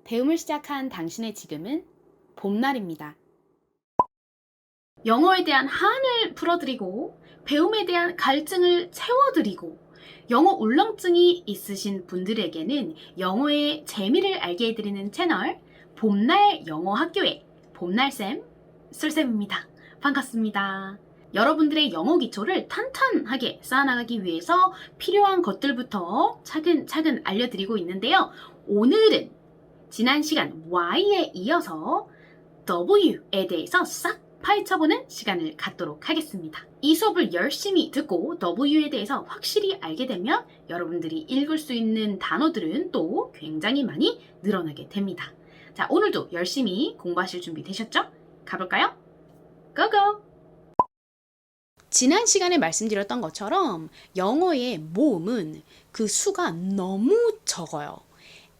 배움을 시작한 당신의 지금은 봄날입니다. 영어에 대한 한을 풀어드리고 배움에 대한 갈증을 채워드리고 영어 울렁증이 있으신 분들에게는 영어의 재미를 알게 해드리는 채널 봄날 영어학교의 봄날쌤, 솔쌤입니다. 반갑습니다. 여러분들의 영어 기초를 탄탄하게 쌓아나가기 위해서 필요한 것들부터 차근차근 알려드리고 있는데요. 오늘은 지난 시간 Y에 이어서 W에 대해서 싹 파헤쳐보는 시간을 갖도록 하겠습니다. 이 수업을 열심히 듣고 W에 대해서 확실히 알게 되면 여러분들이 읽을 수 있는 단어들은 또 굉장히 많이 늘어나게 됩니다. 자, 오늘도 열심히 공부하실 준비 되셨죠? 가볼까요? 고고! 지난 시간에 말씀드렸던 것처럼 영어의 모음은 그 수가 너무 적어요.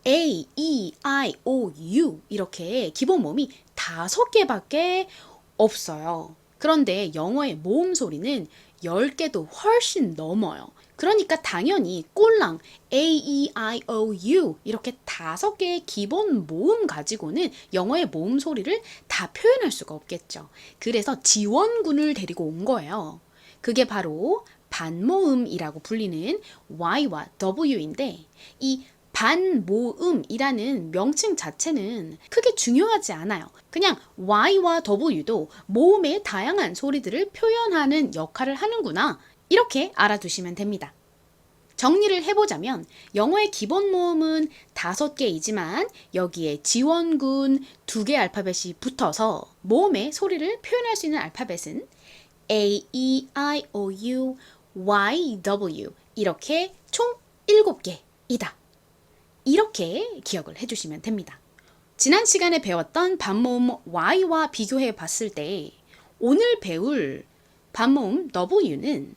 A, E, I, O, U 이렇게 기본 모음이 5개밖에 없어요. 그런데 영어의 모음 소리는 10개도 훨씬 넘어요. 그러니까 당연히 꼴랑 A, E, I, O, U 이렇게 5개의 기본 모음 가지고는 영어의 모음 소리를 다 표현할 수가 없겠죠. 그래서 지원군을 데리고 온 거예요. 그게 바로 반모음이라고 불리는 Y와 W인데 이 반모음이라는 명칭 자체는 크게 중요하지 않아요. 그냥 Y와 W도 모음의 다양한 소리들을 표현하는 역할을 하는구나. 이렇게 알아두시면 됩니다. 정리를 해보자면 영어의 기본 모음은 5개이지만 여기에 지원군 2개 알파벳이 붙어서 모음의 소리를 표현할 수 있는 알파벳은 A, E, I, O, U, Y, W 이렇게 총 7개이다. 이렇게 기억을 해주시면 됩니다. 지난 시간에 배웠던 반모음 Y와 비교해 봤을 때 오늘 배울 반모음 W는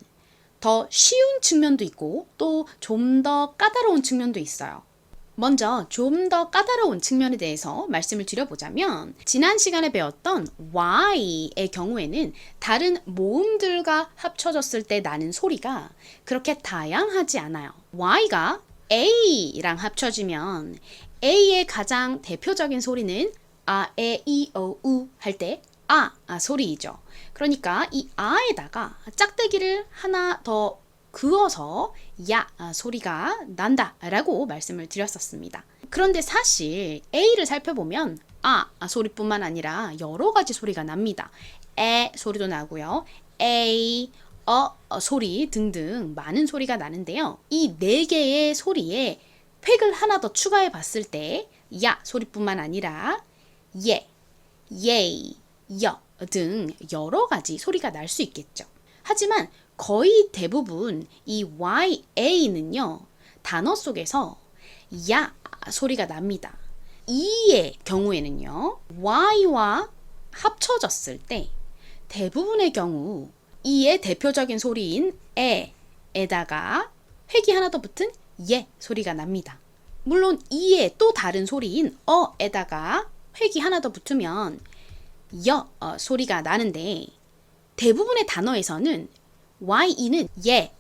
더 쉬운 측면도 있고 또 좀 더 까다로운 측면도 있어요. 먼저 좀 더 까다로운 측면에 대해서 말씀을 드려보자면 지난 시간에 배웠던 Y의 경우에는 다른 모음들과 합쳐졌을 때 나는 소리가 그렇게 다양하지 않아요. Y가 A랑 합쳐지면 A의 가장 대표적인 소리는 아, 에, 이, 어, 우 할 때 소리이죠. 그러니까 이 아에다가 짝대기를 하나 더 그어서 야 소리가 난다 라고 말씀을 드렸었습니다. 그런데 사실 A를 살펴보면 소리뿐만 아니라 여러 가지 소리가 납니다. 에 소리도 나고요. A, 소리 등등 많은 소리가 나는데요. 이 4개의 소리에 획을 하나 더 추가해 봤을 때 야 소리뿐만 아니라 예, 예이, 여 등 여러 가지 소리가 날 수 있겠죠. 하지만 거의 대부분 이 YA는요. 단어 속에서 야 소리가 납니다. 이의 경우에는요. Y와 합쳐졌을 때 대부분의 경우 이의 대표적인 소리인 에에다가 획이 하나 더 붙은 예 소리가 납니다. 물론 이의 또 다른 소리인 어에다가 획이 하나 더 붙으면 여 소리가 나는데 대부분의 단어에서는 YE는 예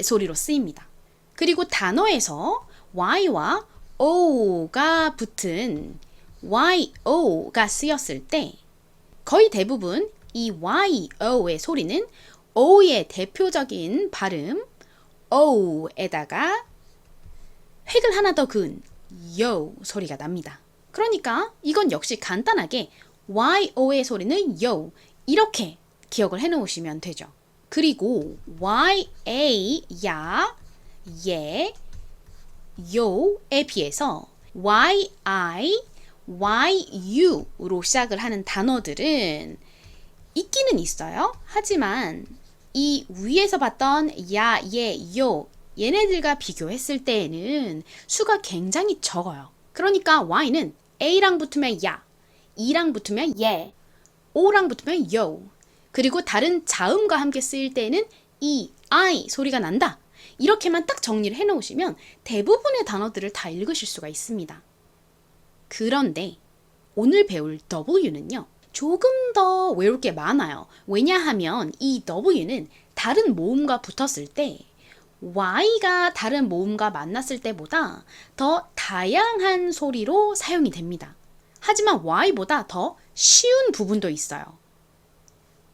소리로 쓰입니다. 그리고 단어에서 Y와 O가 붙은 YO가 쓰였을 때 거의 대부분 이 YO의 소리는 O의 대표적인 발음 O에다가 획을 하나 더 그은 yo 소리가 납니다. 그러니까 이건 역시 간단하게 YO의 소리는 yo 이렇게 기억을 해놓으시면 되죠. 그리고 YA 야, 예, 요에 비해서 YI, YU로 시작을 하는 단어들은 있기는 있어요. 하지만 이 위에서 봤던 야, 예, 요 얘네들과 비교했을 때에는 수가 굉장히 적어요. 그러니까 Y는 A랑 붙으면 야, E랑 붙으면 예, O랑 붙으면 요, 그리고 다른 자음과 함께 쓰일 때에는 E, I 소리가 난다. 이렇게만 딱 정리를 해놓으시면 대부분의 단어들을 다 읽으실 수가 있습니다. 그런데 오늘 배울 W는요. 조금 더 외울 게 많아요. 왜냐하면 이 W는 다른 모음과 붙었을 때 Y가 다른 모음과 만났을 때보다 더 다양한 소리로 사용이 됩니다. 하지만 Y보다 더 쉬운 부분도 있어요.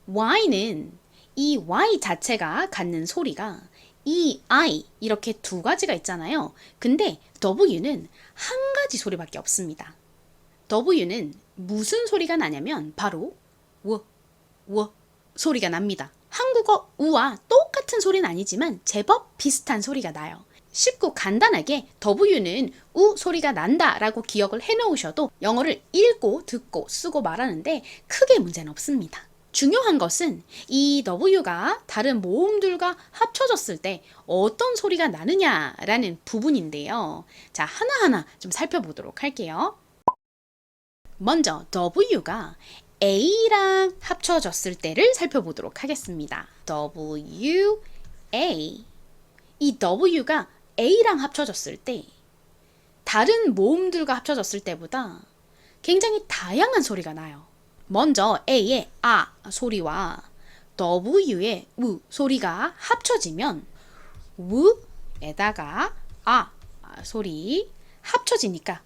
Y는 이 Y 자체가 갖는 소리가 E, I 이렇게 두 가지가 있잖아요. 근데 W는 한 가지 소리밖에 없습니다. W는 무슨 소리가 나냐면 바로 워 소리가 납니다. 한국어 우와 똑같은 소리는 아니지만 제법 비슷한 소리가 나요. 쉽고 간단하게 W는 우 소리가 난다 라고 기억을 해놓으셔도 영어를 읽고 듣고 쓰고 말하는데 크게 문제는 없습니다. 중요한 것은 이 W가 다른 모음들과 합쳐졌을 때 어떤 소리가 나느냐라는 부분인데요. 자, 하나하나 좀 살펴보도록 할게요. 먼저 W가 A랑 합쳐졌을 때를 살펴보도록 하겠습니다. W, A. 이 W가 A랑 합쳐졌을 때 다른 모음들과 합쳐졌을 때보다 굉장히 다양한 소리가 나요. 먼저 A의 아 소리와 W의 우 소리가 합쳐지면 우에다가 아 소리 합쳐지니까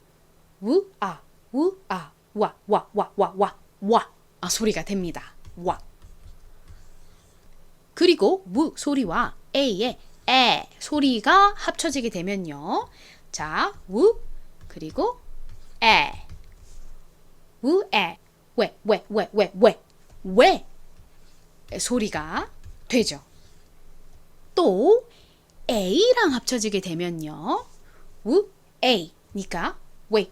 우아 우아 와 와 와 와 와 소리가 됩니다. 와. 그리고 무 소리와 A의 에 소리가 합쳐지게 되면요. 자, 우 그리고 에. 우에 왜 소리가 되죠. 또 A랑 합쳐지게 되면요. 우 A니까 왜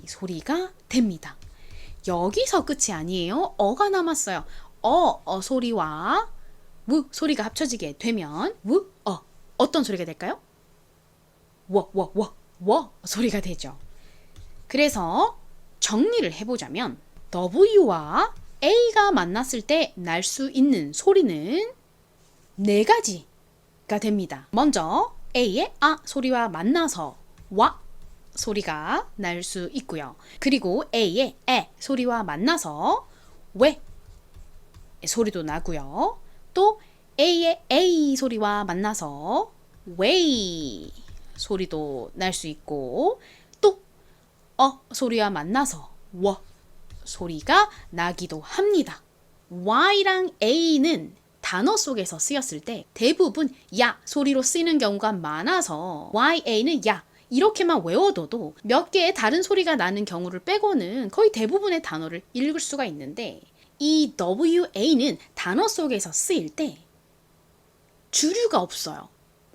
소리가 됩니다. 여기서 끝이 아니에요. 어가 남았어요. 소리와 무 소리가 합쳐지게 되면 어떤 소리가 될까요? 워 소리가 되죠. 그래서 정리를 해보자면 W와 A가 만났을 때 날 수 있는 소리는 네 가지가 됩니다. 먼저 A의 아 소리와 만나서 와 소리가 날 수 있고요. 그리고 A의 에 소리와 만나서 왜 소리도 나고요. 또 A의 A 소리와 만나서 웨이 소리도 날 수 있고 또 소리와 만나서 워 소리가 나기도 합니다. Y랑 A는 단어 속에서 쓰였을 때 대부분 야 소리로 쓰이는 경우가 많아서 YA는 야 이렇게만 외워둬도 몇 개의 다른 소리가 나는 경우를 빼고는 거의 대부분의 단어를 읽을 수가 있는데 이 WA는 단어 속에서 쓰일 때 주류가 없어요.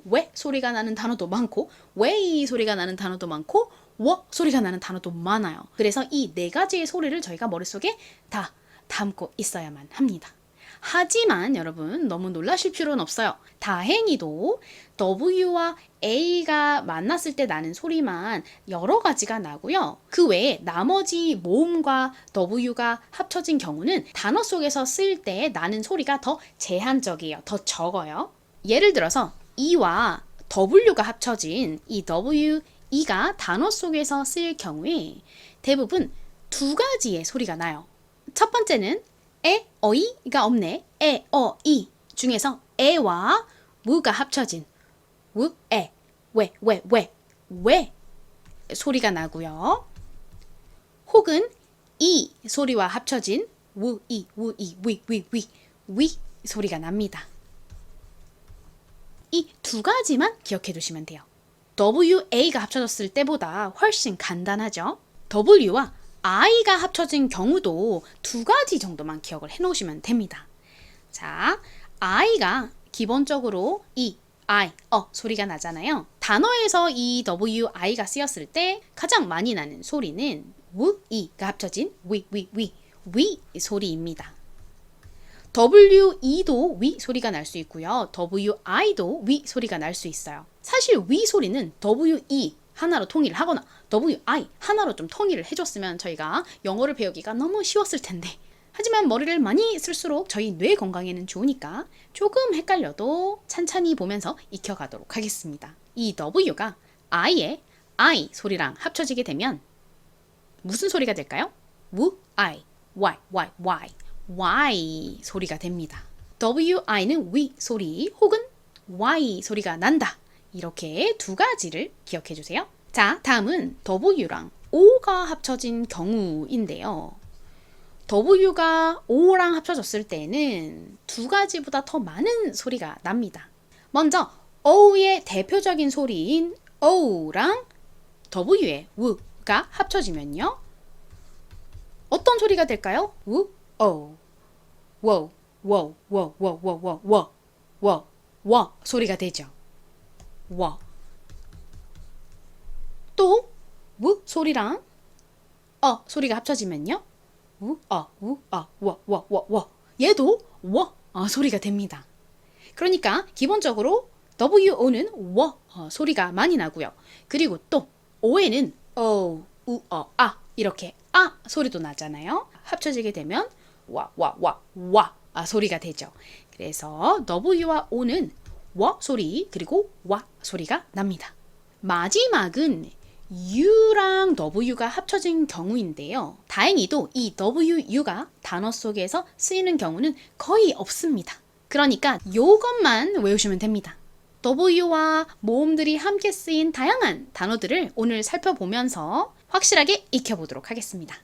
왜 소리가 나는 단어도 많고 웨이 소리가 나는 단어도 많고 워 소리가 나는 단어도 많아요. 그래서 이 네 가지의 소리를 저희가 머릿속에 다 담고 있어야만 합니다. 하지만 여러분 너무 놀라실 필요는 없어요. 다행히도 W와 A가 만났을 때 나는 소리만 여러 가지가 나고요. 그 외에 나머지 모음과 W가 합쳐진 경우는 단어 속에서 쓰일 때 나는 소리가 더 제한적이에요. 더 적어요. 예를 들어서 E와 W가 합쳐진 이 W, E가 단어 속에서 쓰일 경우에 대부분 두 가지의 소리가 나요. 첫 번째는 에, 어이가 없네. 에, 이 중에서 에와 무가 합쳐진 우, 에, 왜 소리가 나고요. 혹은 이 소리와 합쳐진 위 소리가 납니다. 이 두 가지만 기억해 두시면 돼요. WA가 합쳐졌을 때보다 훨씬 간단하죠. W와 I가 합쳐진 경우도 두 가지 정도만 기억을 해 놓으시면 됩니다. 자, I가 기본적으로 소리가 나잖아요. 단어에서 이 WI가 쓰였을 때 가장 많이 나는 소리는 이가 합쳐진 위 소리입니다. WE도 위 소리가 날 수 있고요. WI도 위 소리가 날 수 있어요. 사실 위 소리는 WE 하나로 통일을 하거나 WI 하나로 좀 통일을 해줬으면 저희가 영어를 배우기가 너무 쉬웠을 텐데 하지만 머리를 많이 쓸수록 저희 뇌 건강에는 좋으니까 조금 헷갈려도 찬찬히 보면서 익혀가도록 하겠습니다. 이 W가 I의 I 소리랑 합쳐지게 되면 무슨 소리가 될까요? I, Y 소리가 됩니다. WI는 위 소리 혹은 Y 소리가 난다 이렇게 두 가지를 기억해 주세요. 자, 다음은 W랑 O가 합쳐진 경우인데요. W가 O랑 합쳐졌을 때는 두 가지보다 더 많은 소리가 납니다. 먼저 O의 대표적인 소리인 O랑 W의 W가 합쳐지면요. 어떤 소리가 될까요? 우, O, 워, 워, 워, 워, 워, 워, 워, 워, 워 소리가 되죠. 워. 또 우 소리랑 소리가 합쳐지면요. 우, 워, 워, 워, 워. 얘도 워 소리가 됩니다. 그러니까 기본적으로 WO는 워 소리가 많이 나고요. 그리고 또 O에는 오, 우, 이렇게 소리도 나잖아요. 합쳐지게 되면 와 소리가 되죠. 그래서 W와 O는 워 소리 그리고 와 소리가 납니다. 마지막은 U랑 W가 합쳐진 경우인데요. 다행히도 이 WU가 단어 속에서 쓰이는 경우는 거의 없습니다. 그러니까 요것만 외우시면 됩니다. W와 모음들이 함께 쓰인 다양한 단어들을 오늘 살펴보면서 확실하게 익혀보도록 하겠습니다.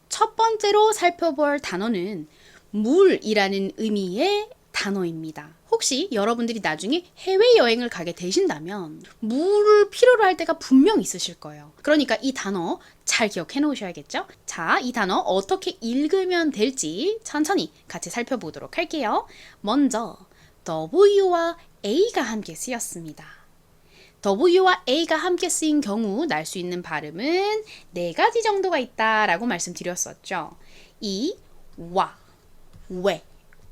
첫 번째로 살펴볼 단어는 물이라는 의미의 단어입니다. 혹시 여러분들이 나중에 해외여행을 가게 되신다면 물을 필요로 할 때가 분명 있으실 거예요. 그러니까 이 단어 잘 기억해 놓으셔야겠죠? 자, 이 단어 어떻게 읽으면 될지 천천히 같이 살펴보도록 할게요. 먼저 W와 A가 함께 쓰였습니다. W와 A가 함께 쓰인 경우 날 수 있는 발음은 네 가지 정도가 있다라고 말씀드렸었죠. 이 와, 왜,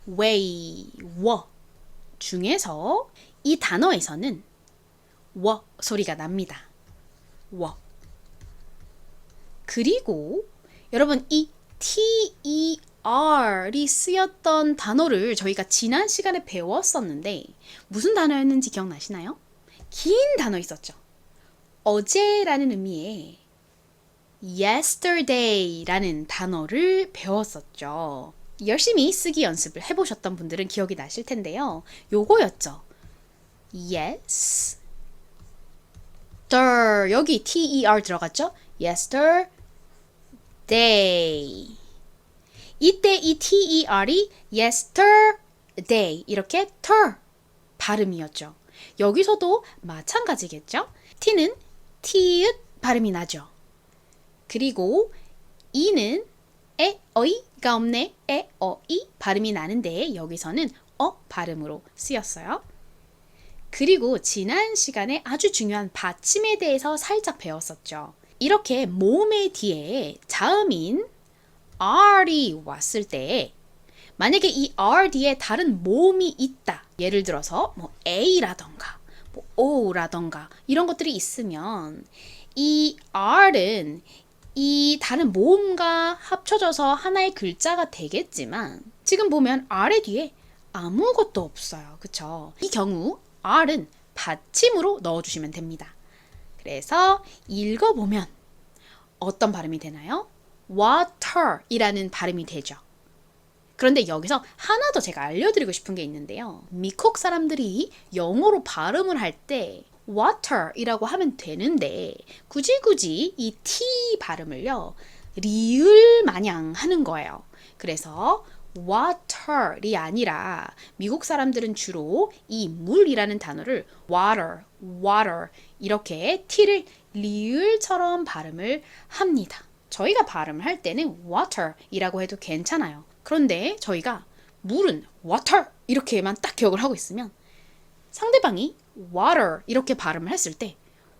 웨이, 워 중에서 이 단어에서는 워 소리가 납니다. 워. 그리고 여러분 이 TER이 쓰였던 단어를 저희가 지난 시간에 배웠었는데 무슨 단어였는지 기억나시나요? 긴 단어 있었죠. 어제라는 의미의 yesterday라는 단어를 배웠었죠. 열심히 쓰기 연습을 해보셨던 분들은 기억이 나실 텐데요. 요거였죠. yes, 여기 ter 들어갔죠? yesterday. 이때 이 ter이 yesterday 이렇게 발음이었죠. 여기서도 마찬가지겠죠? t는 티읕 발음이 나죠. 그리고 이는 어이가 없네 어이 발음이 나는데 여기서는 발음으로 쓰였어요. 그리고 지난 시간에 아주 중요한 받침에 대해서 살짝 배웠었죠. 이렇게 모음의 뒤에 자음인 R이 왔을 때 만약에 이 R 뒤에 다른 모음이 있다. 예를 들어서 뭐 A라던가 뭐 O라던가 이런 것들이 있으면 이 R은 이 다른 모음과 합쳐져서 하나의 글자가 되겠지만 지금 보면 R의 뒤에 아무것도 없어요. 그쵸? 이 경우 R은 받침으로 넣어주시면 됩니다. 그래서 읽어보면 어떤 발음이 되나요? water 이라는 발음이 되죠. 그런데 여기서 하나 더 제가 알려드리고 싶은 게 있는데요. 미국 사람들이 영어로 발음을 할 때 water 이라고 하면 되는데 굳이 이 T 발음을요. 리을 마냥 하는 거예요. 그래서 water이 아니라 미국 사람들은 주로 이 물이라는 단어를 water 이렇게 T를 리을처럼 발음을 합니다. 저희가 발음을 할 때는 water이라고 해도 괜찮아요. 그런데 저희가 물은 water 이렇게만 딱 기억을 하고 있으면 상대방이 water 이렇게 발음을 했을 때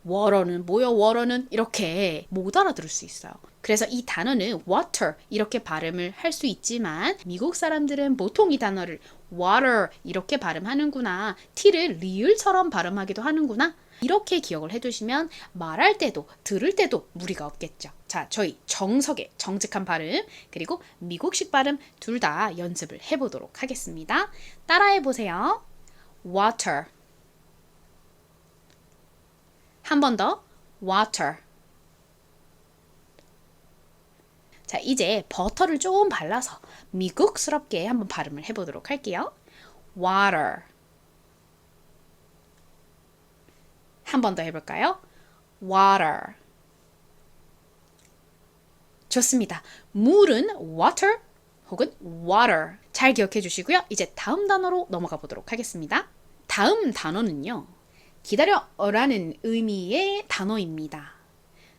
water는 뭐요? water는 이렇게 못 알아들을 수 있어요. 그래서 이 단어는 water 이렇게 발음을 할 수 있지만 미국 사람들은 보통 이 단어를 water 이렇게 발음하는구나. T를 리을처럼 발음하기도 하는구나. 이렇게 기억을 해두시면 말할 때도 들을 때도 무리가 없겠죠. 자, 저희 정석의 정직한 발음 그리고 미국식 발음 둘 다 연습을 해보도록 하겠습니다. 따라해보세요. water 한 번 더 water. 자, 이제 버터를 조금 발라서 미국스럽게 한번 발음을 해보도록 할게요. water 한 번 더 해볼까요? water. 좋습니다. 물은 water 혹은 water. 잘 기억해 주시고요. 이제 다음 단어로 넘어가 보도록 하겠습니다. 다음 단어는요. 기다려라는 의미의 단어입니다.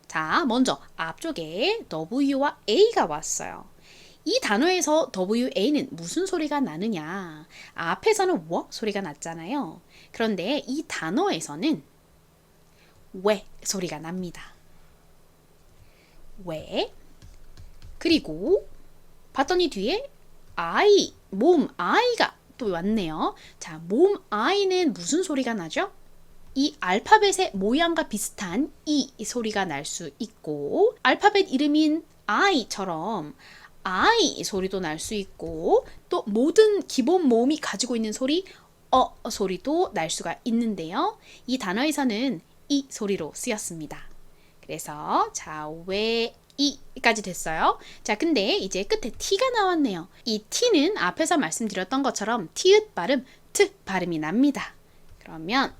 자, 먼저 앞쪽에 W와 A가 왔어요. 이 단어에서 WA는 무슨 소리가 나느냐? 앞에서는 워 소리가 났잖아요. 그런데 이 단어에서는 왜 소리가 납니다. 왜? 그리고 봤더니 뒤에 I, 몸 I가 또 왔네요. 자, 몸 I는 무슨 소리가 나죠? 이 알파벳의 모양과 비슷한 이 소리가 날 수 있고 알파벳 이름인 I처럼 I 소리도 날 수 있고 또 모든 기본 모음이 가지고 있는 소리 소리도 날 수가 있는데요. 이 단어에서는 이 소리로 쓰였습니다. 그래서 자, 왜 이까지 됐어요. 자, 근데 이제 끝에 T가 나왔네요. 이 T는 앞에서 말씀드렸던 것처럼 티읕 발음, 트 발음이 납니다. 그러면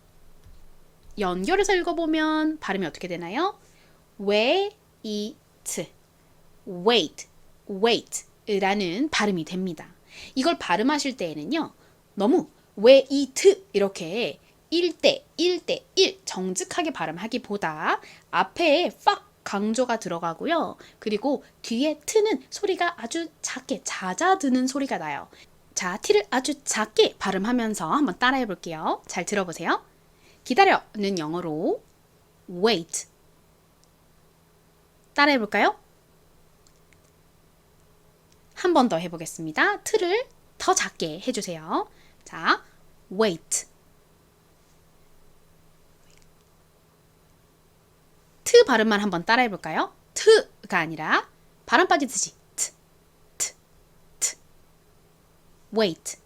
연결해서 읽어보면 발음이 어떻게 되나요? wait, wait, wait 라는 발음이 됩니다. 이걸 발음하실 때에는요. 너무 wait 이렇게 1대 1대 1 정직하게 발음하기보다 앞에 팍 강조가 들어가고요. 그리고 뒤에 트는 소리가 아주 작게 잦아드는 소리가 나요. 자, t를 아주 작게 발음하면서 한번 따라해 볼게요. 잘 들어보세요. 기다려는 영어로 wait. 따라해 볼까요? 한 번 더 해보겠습니다. t를 더 작게 해주세요. 자, wait. 트 발음만 한번 따라해 볼까요? 트가 아니라 발음 빠지듯이 트, 트, 트. wait.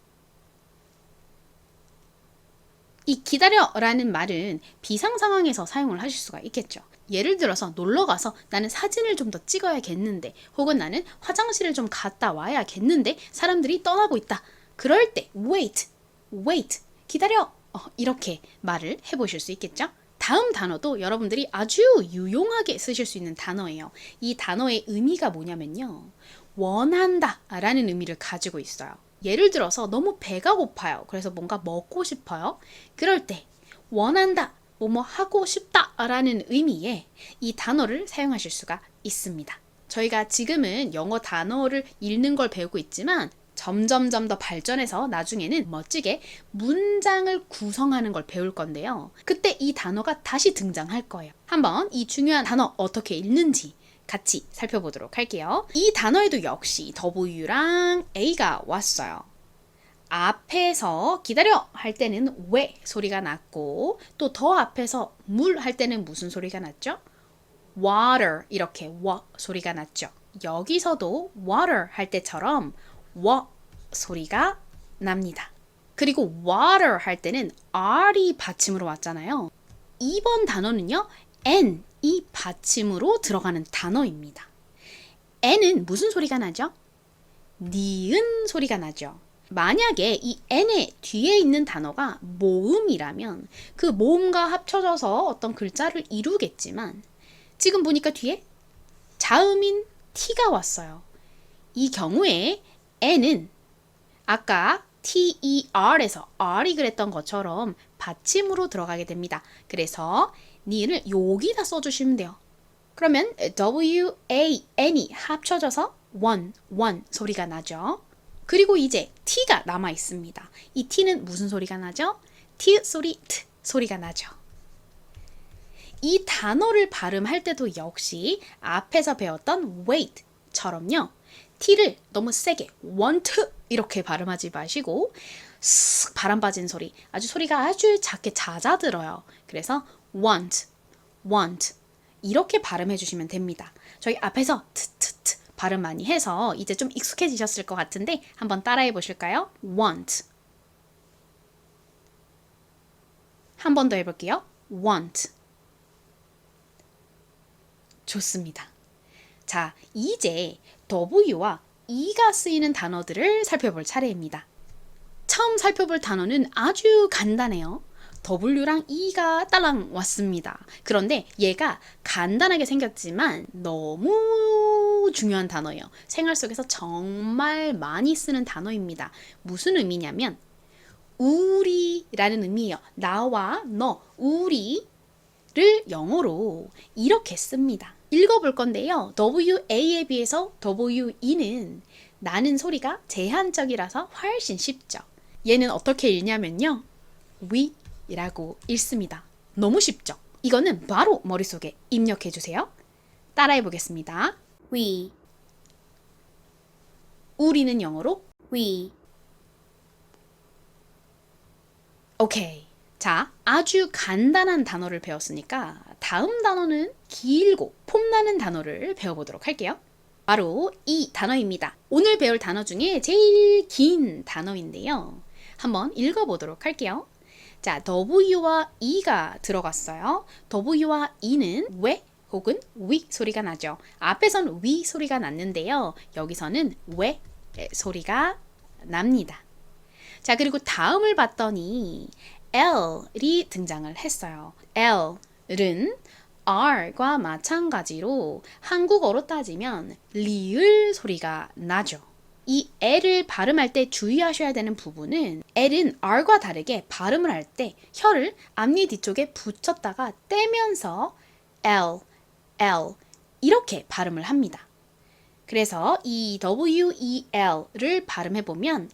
이 기다려라는 말은 비상 상황에서 사용을 하실 수가 있겠죠. 예를 들어서 놀러 가서 나는 사진을 좀 더 찍어야겠는데 혹은 나는 화장실을 좀 갔다 와야겠는데 사람들이 떠나고 있다. 그럴 때 wait, wait, 기다려 이렇게 말을 해보실 수 있겠죠. 다음 단어도 여러분들이 아주 유용하게 쓰실 수 있는 단어예요. 이 단어의 의미가 뭐냐면요. 원한다 라는 의미를 가지고 있어요. 예를 들어서 너무 배가 고파요. 그래서 뭔가 먹고 싶어요. 그럴 때 원한다, 뭐뭐 하고 싶다 라는 의미의 이 단어를 사용하실 수가 있습니다. 저희가 지금은 영어 단어를 읽는 걸 배우고 있지만 점점점 더 발전해서 나중에는 멋지게 문장을 구성하는 걸 배울 건데요. 그때 이 단어가 다시 등장할 거예요. 한번 이 중요한 단어 어떻게 읽는지 같이 살펴보도록 할게요. 이 단어에도 역시 W랑 A가 왔어요. 앞에서 기다려 할 때는 왜 소리가 났고 또 더 앞에서 물 할 때는 무슨 소리가 났죠? water 이렇게 워 소리가 났죠. 여기서도 water 할 때처럼 워 소리가 납니다. 그리고 water 할 때는 R이 받침으로 왔잖아요. 이번 단어는요. N이 받침으로 들어가는 단어입니다. N은 무슨 소리가 나죠? 니은 소리가 나죠. 만약에 이 N의 뒤에 있는 단어가 모음이라면 그 모음과 합쳐져서 어떤 글자를 이루겠지만 지금 보니까 뒤에 자음인 T가 왔어요. 이 경우에 N은 아까 TER에서 R이 그랬던 것처럼 받침으로 들어가게 됩니다. 그래서 니은을 여기다 써주시면 돼요. 그러면 WAN이 합쳐져서 one 소리가 나죠. 그리고 이제 T가 남아 있습니다. 이 T는 무슨 소리가 나죠? T 소리, T 소리가 나죠. 이 단어를 발음할 때도 역시 앞에서 배웠던 wait처럼요. T를 너무 세게 want 이렇게 발음하지 마시고 쓱 바람 빠진 소리, 아주 소리가 아주 작게 잦아들어요. 그래서 want 이렇게 발음해 주시면 됩니다. 저희 앞에서 트 발음 많이 해서 이제 좀 익숙해지셨을 것 같은데 한번 따라해 보실까요? want. 한 번 더 해볼게요. want. 좋습니다. 자, 이제 W와 E가 쓰이는 단어들을 살펴볼 차례입니다. 처음 살펴볼 단어는 아주 간단해요. W랑 E가 딸랑 왔습니다. 그런데 얘가 간단하게 생겼지만 너무 중요한 단어예요. 생활 속에서 정말 많이 쓰는 단어입니다. 무슨 의미냐면 우리라는 의미예요. 나와 너, 우리를 영어로 이렇게 씁니다. 읽어볼 건데요. WA에 비해서 WE는 나는 소리가 제한적이라서 훨씬 쉽죠. 얘는 어떻게 읽냐면요. we라고 읽습니다. 너무 쉽죠? 이거는 바로 머릿속에 입력해 주세요. 따라해 보겠습니다. we, 우리는 영어로 we, 오케이. 자, 아주 간단한 단어를 배웠으니까 다음 단어는 길고 폼나는 단어를 배워보도록 할게요. 바로 이 단어입니다. 오늘 배울 단어 중에 제일 긴 단어인데요. 한번 읽어보도록 할게요. 자, W와 E가 들어갔어요. W와 E는 왜 혹은 위 소리가 나죠. 앞에선 위 소리가 났는데요. 여기서는 왜 소리가 납니다. 자, 그리고 다음을 봤더니 L이 등장을 했어요. L은 R과 마찬가지로 한국어로 따지면 리을 소리가 나죠. 이 L을 발음할 때 주의하셔야 되는 부분은 L은 R과 다르게 발음을 할 때 혀를 앞니 뒤쪽에 붙였다가 떼면서 L 이렇게 발음을 합니다. 그래서 이 WEL를 발음해보면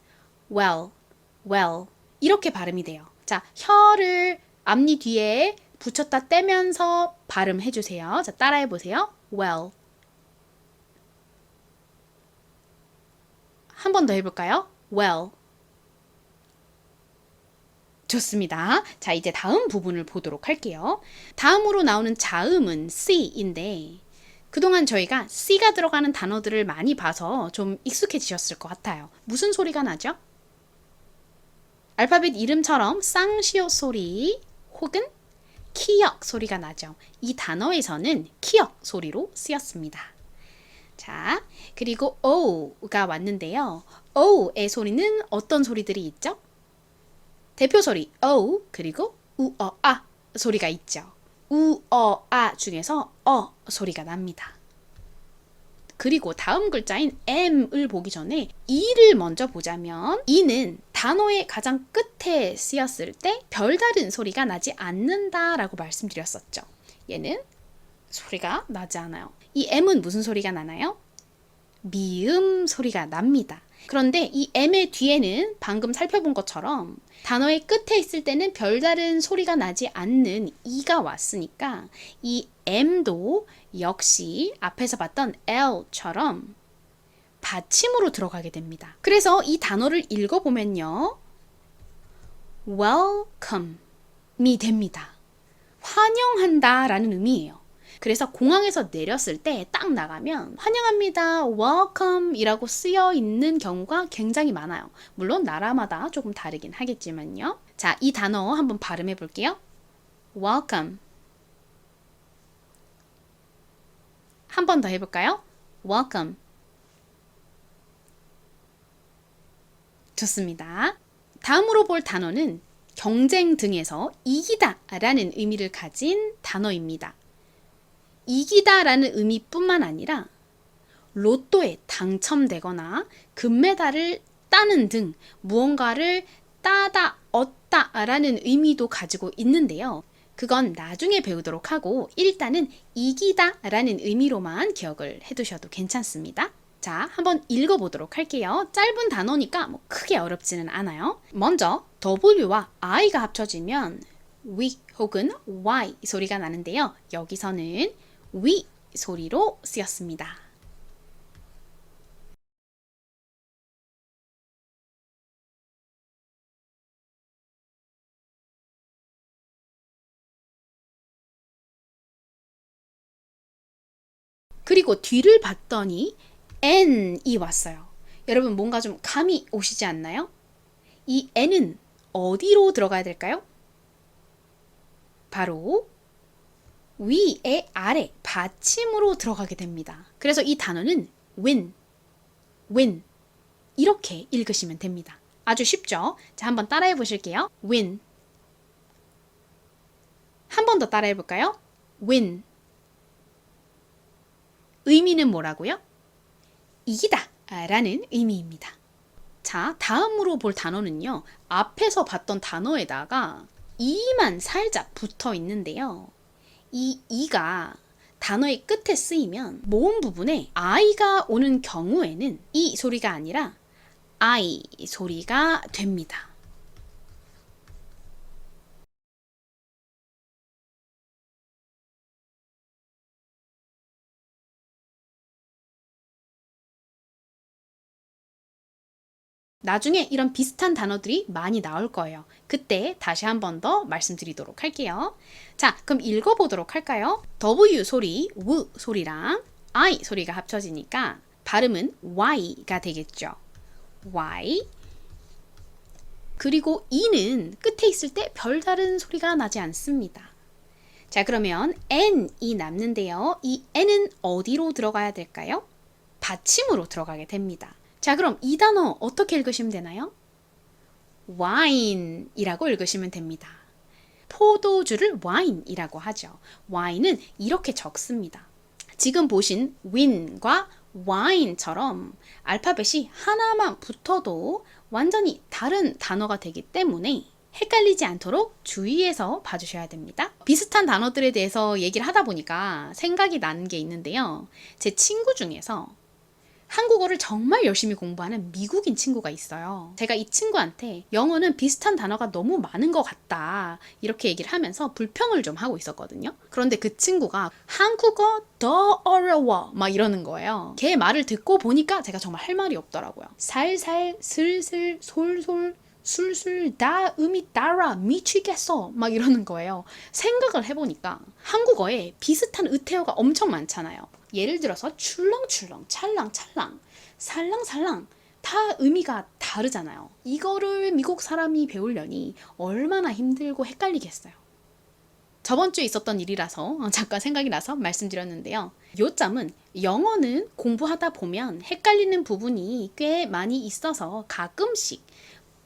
well 이렇게 발음이 돼요. 자, 혀를 앞니 뒤에 붙였다 떼면서 발음해주세요. 자, 따라해보세요. well. 한 번 더 해볼까요? well. 좋습니다. 자, 이제 다음 부분을 보도록 할게요. 다음으로 나오는 자음은 C인데 그동안 저희가 C가 들어가는 단어들을 많이 봐서 좀 익숙해지셨을 것 같아요. 무슨 소리가 나죠? 알파벳 이름처럼 쌍시옷 소리 혹은 키역 소리가 나죠. 이 단어에서는 키역 소리로 쓰였습니다. 자, 그리고 O가 왔는데요. O의 소리는 어떤 소리들이 있죠? 대표 소리 O 그리고 우어아 소리가 있죠. 우어아 중에서 소리가 납니다. 그리고 다음 글자인 M을 보기 전에 E를 먼저 보자면 E는 단어의 가장 끝에 쓰였을 때 별다른 소리가 나지 않는다라고 말씀드렸었죠. 얘는 소리가 나지 않아요. 이 M은 무슨 소리가 나나요? 미음 소리가 납니다. 그런데 이 M의 뒤에는 방금 살펴본 것처럼 단어의 끝에 있을 때는 별다른 소리가 나지 않는 E가 왔으니까 이 M도 역시 앞에서 봤던 L처럼 받침으로 들어가게 됩니다. 그래서 이 단어를 읽어보면요. welcome이 됩니다. 환영한다 라는 의미예요. 그래서 공항에서 내렸을 때 딱 나가면 환영합니다, welcome 이라고 쓰여 있는 경우가 굉장히 많아요. 물론 나라마다 조금 다르긴 하겠지만요. 자, 이 단어 한번 발음해 볼게요. welcome. 한 번 더 해볼까요? welcome. 좋습니다. 다음으로 볼 단어는 경쟁 등에서 이기다 라는 의미를 가진 단어입니다. 이기다 라는 의미뿐만 아니라 로또에 당첨되거나 금메달을 따는 등 무언가를 따다, 얻다 라는 의미도 가지고 있는데요. 그건 나중에 배우도록 하고 일단은 이기다 라는 의미로만 기억을 해두셔도 괜찮습니다. 자, 한번 읽어보도록 할게요. 짧은 단어니까 뭐 크게 어렵지는 않아요. 먼저 W와 I가 합쳐지면 we 혹은 y 소리가 나는데요. 여기서는 we 소리로 쓰였습니다. 그리고 뒤를 봤더니 n이 왔어요. 여러분 뭔가 좀 감이 오시지 않나요? 이 n은 어디로 들어가야 될까요? 바로 위에 아래 받침으로 들어가게 됩니다. 그래서 이 단어는 win 이렇게 읽으시면 됩니다. 아주 쉽죠? 자, 한번 따라해 보실게요. win. 한 번 더 따라해 볼까요? win. 의미는 뭐라고요? 이기다 라는 의미입니다. 자, 다음으로 볼 단어는요. 앞에서 봤던 단어에다가 이만 살짝 붙어 있는데요. 이 이가 단어의 끝에 쓰이면 모음 부분에 I가 오는 경우에는 이 소리가 아니라 I 소리가 됩니다. 나중에 이런 비슷한 단어들이 많이 나올 거예요. 그때 다시 한 번 더 말씀드리도록 할게요. 자, 그럼 읽어보도록 할까요? W 소리, W 소리랑 I 소리가 합쳐지니까 발음은 Y가 되겠죠. Y. 그리고 E는 끝에 있을 때 별다른 소리가 나지 않습니다. 자, 그러면 N이 남는데요. 이 N은 어디로 들어가야 될까요? 받침으로 들어가게 됩니다. 자, 그럼 이 단어 어떻게 읽으시면 되나요? wine이라고 읽으시면 됩니다. 포도주를 wine이라고 하죠. wine은 이렇게 적습니다. 지금 보신 win과 wine처럼 알파벳이 하나만 붙어도 완전히 다른 단어가 되기 때문에 헷갈리지 않도록 주의해서 봐주셔야 됩니다. 비슷한 단어들에 대해서 얘기를 하다 보니까 생각이 나는 게 있는데요. 제 친구 중에서 한국어를 정말 열심히 공부하는 미국인 친구가 있어요. 제가 이 친구한테 영어는 비슷한 단어가 너무 많은 것 같다 이렇게 얘기를 하면서 불평을 좀 하고 있었거든요. 그런데 그 친구가 한국어 더 어려워 막 이러는 거예요. 걔 말을 듣고 보니까 제가 정말 할 말이 없더라고요. 살살 슬슬 솔솔 술술 다 음이 따라 미치겠어 막 이러는 거예요. 생각을 해보니까 한국어에 비슷한 의태어가 엄청 많잖아요. 예를 들어서 출렁출렁, 찰랑찰랑, 살랑살랑 다 의미가 다르잖아요. 이거를 미국 사람이 배우려니 얼마나 힘들고 헷갈리겠어요. 저번 주에 있었던 일이라서 잠깐 생각이 나서 말씀드렸는데요. 요점은 영어는 공부하다 보면 헷갈리는 부분이 꽤 많이 있어서 가끔씩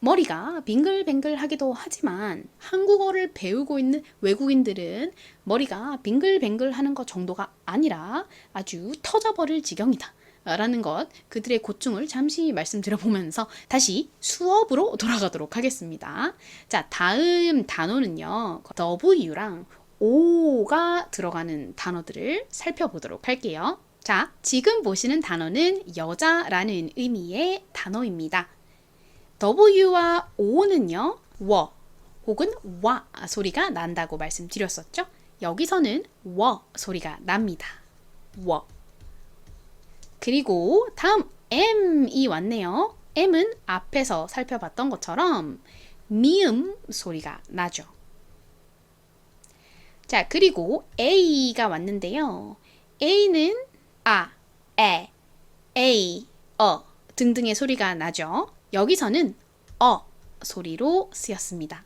머리가 빙글뱅글하기도 하지만 한국어를 배우고 있는 외국인들은 머리가 빙글뱅글하는 것 정도가 아니라 아주 터져버릴 지경이다 라는 것, 그들의 고충을 잠시 말씀드려보면서 다시 수업으로 돌아가도록 하겠습니다. 자, 다음 단어는요. W랑 O가 들어가는 단어들을 살펴보도록 할게요. 자, 지금 보시는 단어는 여자라는 의미의 단어입니다. W와 O는요, 워 혹은 와 소리가 난다고 말씀드렸었죠? 여기서는 워 소리가 납니다. 워. 그리고 다음 M이 왔네요. M은 앞에서 살펴봤던 것처럼 미음 소리가 나죠. 자, 그리고 A가 왔는데요. A는 아, 에, 에이, 등등의 소리가 나죠. 여기서는 소리로 쓰였습니다.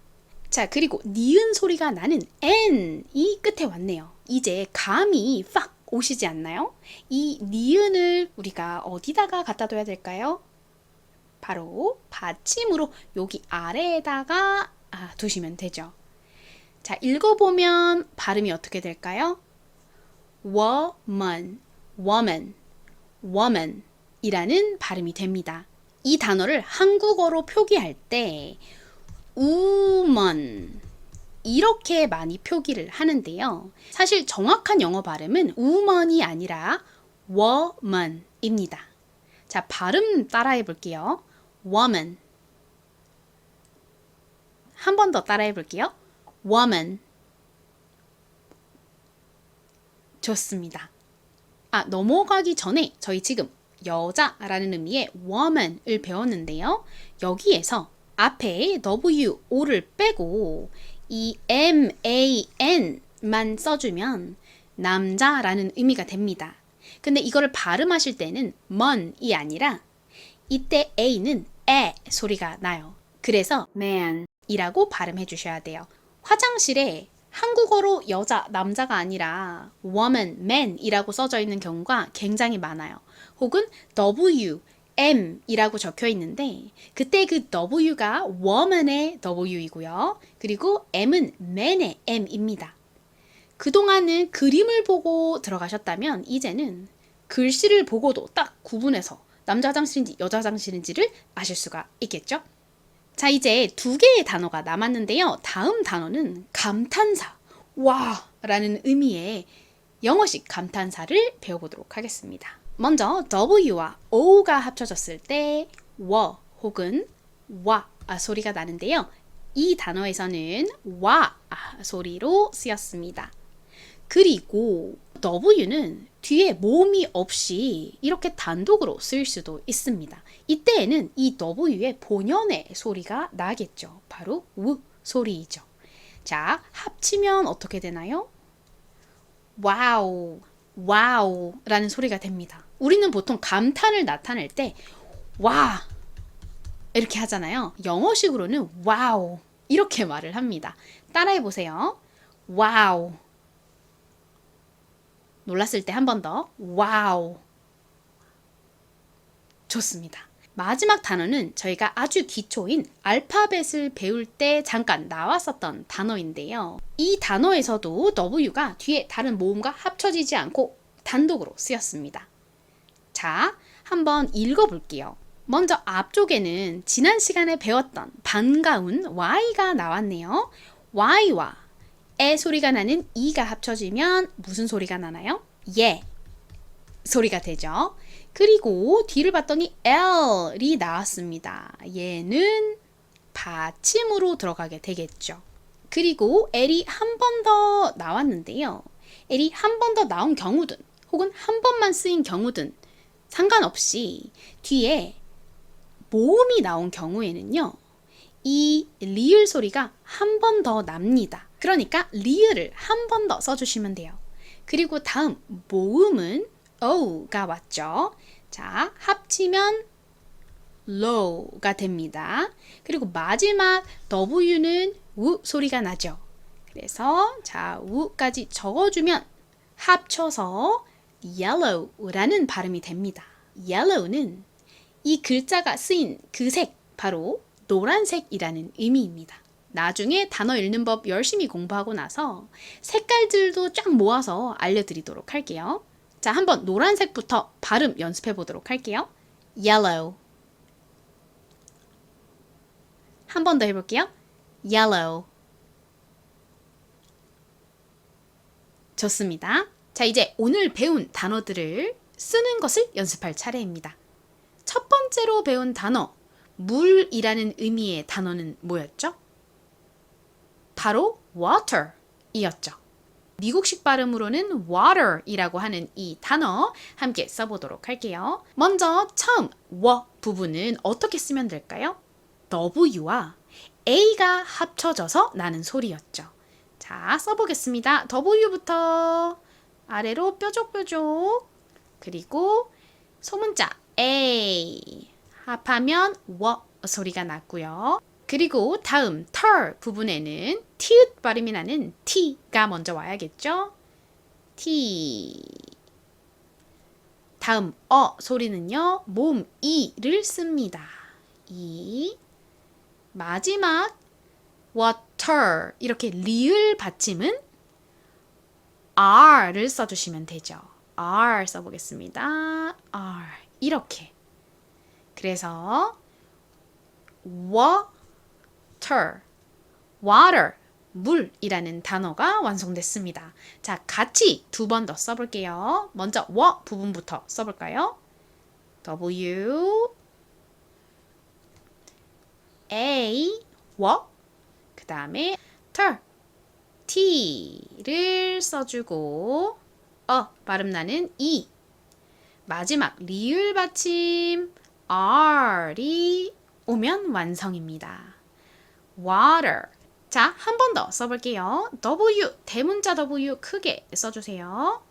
자, 그리고 니은 소리가 나는 N이 끝에 왔네요. 이제 감이 팍 오시지 않나요? 이 니은을 우리가 어디다가 갖다 둬야 될까요? 바로 받침으로 여기 아래에다가 두시면 되죠. 자, 읽어보면 발음이 어떻게 될까요? woman, woman, woman 이라는 발음이 됩니다. 이 단어를 한국어로 표기할 때 woman 이렇게 많이 표기를 하는데요. 사실 정확한 영어 발음은 woman이 아니라 woman입니다. 자, 발음 따라해 볼게요. woman. 한 번 더 따라해 볼게요. woman. 좋습니다. 넘어가기 전에 저희 지금 여자라는 의미의 woman을 배웠는데요. 여기에서 앞에 W, O를 빼고 이 MAN만 써주면 남자라는 의미가 됩니다. 근데 이거를 발음하실 때는 man이 아니라 이때 A는 에 소리가 나요. 그래서 man이라고 발음해 주셔야 돼요. 화장실에 한국어로 여자, 남자가 아니라 woman, man이라고 써져 있는 경우가 굉장히 많아요. 혹은 W, M이라고 적혀 있는데 그때 그 W가 woman의 W이고요. 그리고 M은 man의 M입니다. 그동안은 그림을 보고 들어가셨다면 이제는 글씨를 보고도 딱 구분해서 남자 화장실인지 여자 화장실인지를 아실 수가 있겠죠? 자, 이제 두 개의 단어가 남았는데요. 다음 단어는 감탄사, 와 라는 의미의 영어식 감탄사를 배워보도록 하겠습니다. 먼저 W와 O가 합쳐졌을 때 워 혹은 와 소리가 나는데요. 이 단어에서는 와 소리로 쓰였습니다. 그리고 W는 뒤에 모음이 없이 이렇게 단독으로 쓰일 수도 있습니다. 이때에는 이 W의 본연의 소리가 나겠죠. 바로 우 소리이죠. 자, 합치면 어떻게 되나요? 와우, 와우 라는 소리가 됩니다. 우리는 보통 감탄을 나타낼 때 와 이렇게 하잖아요. 영어식으로는 와우 이렇게 말을 합니다. 따라해 보세요. 와우. 놀랐을 때 한 번 더. 와우. 좋습니다. 마지막 단어는 저희가 아주 기초인 알파벳을 배울 때 잠깐 나왔었던 단어인데요. 이 단어에서도 W가 뒤에 다른 모음과 합쳐지지 않고 단독으로 쓰였습니다. 자, 한번 읽어볼게요. 먼저 앞쪽에는 지난 시간에 배웠던 반가운 Y가 나왔네요. Y와 에 소리가 나는 E가 합쳐지면 무슨 소리가 나나요? 예 소리가 되죠. 그리고 뒤를 봤더니 L이 나왔습니다. 얘는 받침으로 들어가게 되겠죠. 그리고 L이 한 번 더 나왔는데요. L이 한 번 더 나온 경우든 혹은 한 번만 쓰인 경우든 상관없이 뒤에 모음이 나온 경우에는요. 이 리을 소리가 한 번 더 납니다. 그러니까 리을을 한 번 더 써주시면 돼요. 그리고 다음 모음은 O가 왔죠. 자, 합치면 low가 됩니다. 그리고 마지막 W는 우 소리가 나죠. 그래서 자, 우까지 적어주면 합쳐서 yellow라는 발음이 됩니다. yellow는 이 글자가 쓰인 그 색, 바로 노란색이라는 의미입니다. 나중에 단어 읽는 법 열심히 공부하고 나서 색깔들도 쫙 모아서 알려드리도록 할게요. 자, 한번 노란색부터 발음 연습해 보도록 할게요. yellow. 한 번 더 해볼게요. yellow. 좋습니다. 자, 이제 오늘 배운 단어들을 쓰는 것을 연습할 차례입니다. 첫 번째로 배운 단어, 물이라는 의미의 단어는 뭐였죠? 바로 water 이었죠. 미국식 발음으로는 water이라고 하는 이 단어 함께 써보도록 할게요. 먼저 처음 워 부분은 어떻게 쓰면 될까요? W와 A가 합쳐져서 나는 소리였죠. 자, 써보겠습니다. W부터 아래로 뾰족뾰족, 그리고 소문자 A 합하면 워 소리가 났고요. 그리고 다음 털 부분에는 티읕 발음이 나는 T가 먼저 와야겠죠. T. 다음 소리는요. 모음 E를 씁니다. E. 마지막 water 이렇게 리을 받침은 R를 써주시면 되죠. R 써보겠습니다. R 이렇게. 그래서 water, 물이라는 단어가 완성됐습니다. 자, 같이 두 번 더 써볼게요. 먼저 워 부분부터 써볼까요? W, A, 워, 그 다음에 T를 써주고 발음 나는 E, 마지막 리을 받침 R이 오면 완성입니다. water. 자, 한 번 더 써볼게요. W, 대문자 W 크게 써주세요.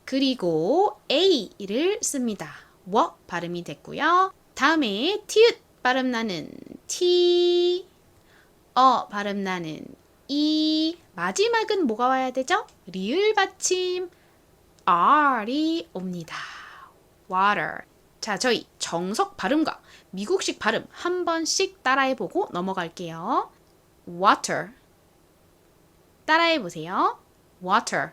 그리고 A를 씁니다. 워 발음이 됐고요. 다음에 티읕 발음 나는 T, 발음 나는 E, 마지막은 뭐가 와야 되죠? 리을 받침 R이 옵니다. water. 자, 저희 정석 발음과 미국식 발음 한 번씩 따라해보고 넘어갈게요. water. 따라해보세요. water.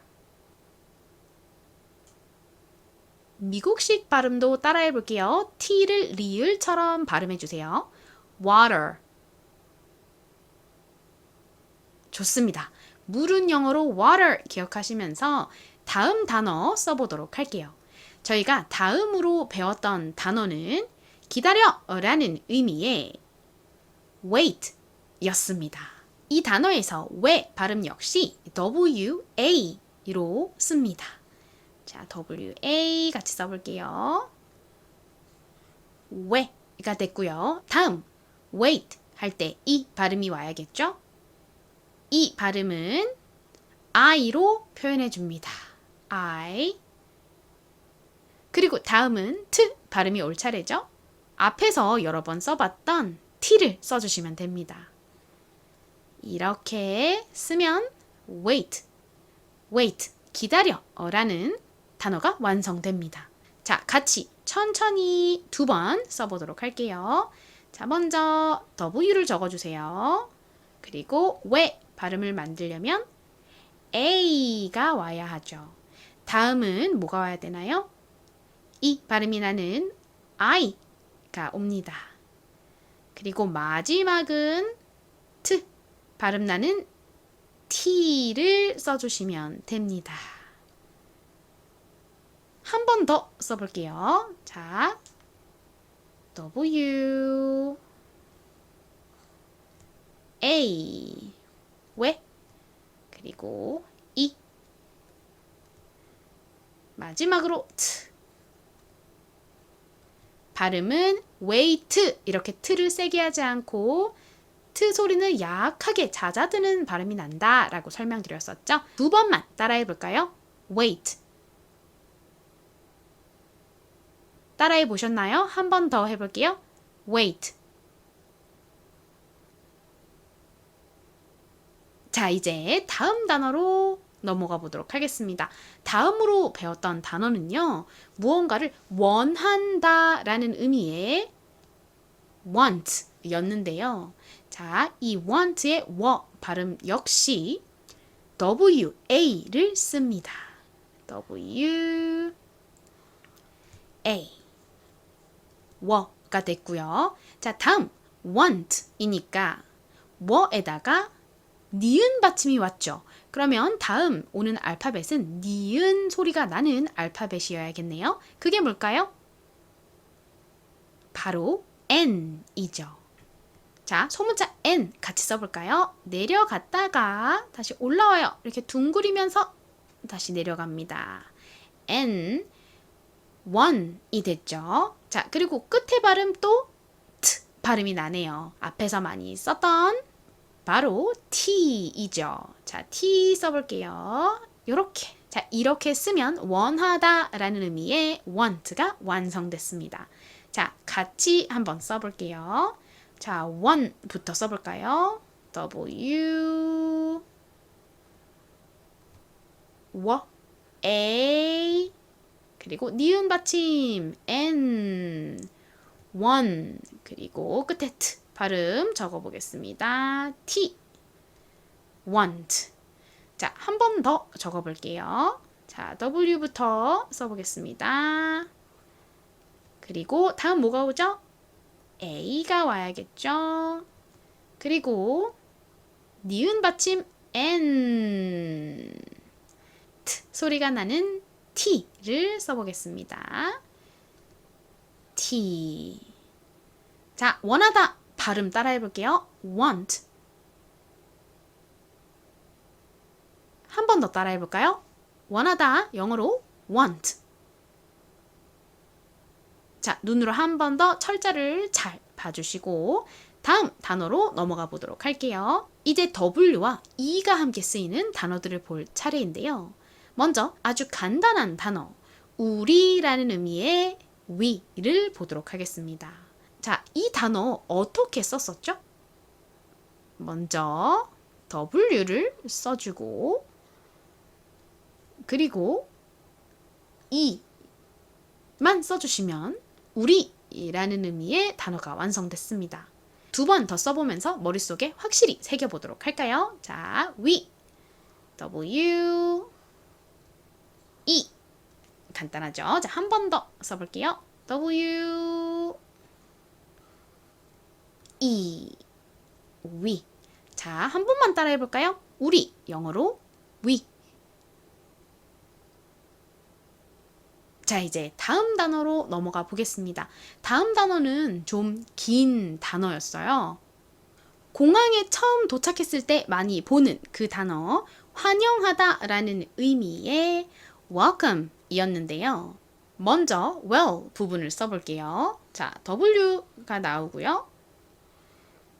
미국식 발음도 따라해 볼게요. T를 리을처럼 발음해 주세요. water. 좋습니다. 물은 영어로 water 기억하시면서 다음 단어 써보도록 할게요. 저희가 다음으로 배웠던 단어는 기다려 라는 의미의 wait 였습니다. 이 단어에서 왜 발음 역시 WA로 씁니다. 자, WA 같이 써볼게요. 왜가 됐고요. 다음 wait 할 때 이 발음이 와야겠죠? 이 발음은 I로 표현해 줍니다. I. 그리고 다음은 t 발음이 올 차례죠? 앞에서 여러 번 써봤던 t를 써주시면 됩니다. 이렇게 쓰면 wait, 기다려 라는 단어가 완성됩니다. 자, 같이 천천히 2번 써보도록 할게요. 자, 먼저 W를 적어주세요. 그리고 왜 발음을 만들려면 A가 와야 하죠. 다음은 뭐가 와야 되나요? 이 발음이 나는 I가 옵니다. 그리고 마지막은 T 발음 나는 T를 써주시면 됩니다. 한 번 더 써볼게요. 자, W, A, 왜? 그리고 E. 마지막으로 T. 발음은 wait 이렇게 t를 세게 하지 않고 t 소리는 약하게 잦아드는 발음이 난다 라고 설명드렸었죠. 2번만 따라해 볼까요? wait. 따라해 보셨나요? 한 번 더 해볼게요. wait. 자, 이제 다음 단어로 넘어가 보도록 하겠습니다. 다음으로 배웠던 단어는요. 무언가를 원한다 라는 의미의 want 였는데요. 자, 이 want의 워 발음 역시 WA를 씁니다. WA. 워가 됐고요. 자, 다음 want이니까 워에다가 니은 받침이 왔죠. 그러면 다음 오는 알파벳은 니은 소리가 나는 알파벳이어야겠네요. 그게 뭘까요? 바로 N이죠. 자, 소문자 N 같이 써볼까요? 내려갔다가 다시 올라와요. 이렇게 둥그리면서 다시 내려갑니다. N, one이 됐죠. 자, 그리고 끝에 발음 또 T 발음이 나네요. 앞에서 많이 썼던 바로 T이죠. 자, T 써볼게요. 요렇게. 자, 이렇게 쓰면 원하다 라는 의미의 want가 완성됐습니다. 자, 같이 한번 써볼게요. 자, one부터 써볼까요? W, 워, A, 그리고 니은 받침 N, one, 그리고 끝에 T 발음 적어보겠습니다. T, want. 자, 한 번 더 적어볼게요. 자, W부터 써보겠습니다. 그리고 다음 뭐가 오죠? A가 와야겠죠. 그리고 니은 받침 N, T 소리가 나는 T를 써보겠습니다. T. 자, 원하다 발음 따라해 볼게요. want. 한 번 더 따라해 볼까요? 원하다 영어로 want. 자, 눈으로 한 번 더 철자를 잘 봐주시고 다음 단어로 넘어가 보도록 할게요. 이제 W와 E가 함께 쓰이는 단어들을 볼 차례인데요. 먼저 아주 간단한 단어, 우리라는 의미의 we를 보도록 하겠습니다. 자, 이 단어 어떻게 썼었죠? 먼저 W를 써주고 그리고 E만 써주시면 우리라는 의미의 단어가 완성됐습니다. 2번 더 써보면서 머릿속에 확실히 새겨보도록 할까요? 자, we, W, E. 간단하죠? 자, 한 번 더 써볼게요. W, E. 위. 자, 한 번만 따라해 볼까요? 우리. 영어로 we. 자, 이제 다음 단어로 넘어가 보겠습니다. 다음 단어는 좀 긴 단어였어요. 공항에 처음 도착했을 때 많이 보는 그 단어, 환영하다 라는 의미의 welcome 이었는데요. 먼저 well 부분을 써볼게요. 자, W가 나오고요.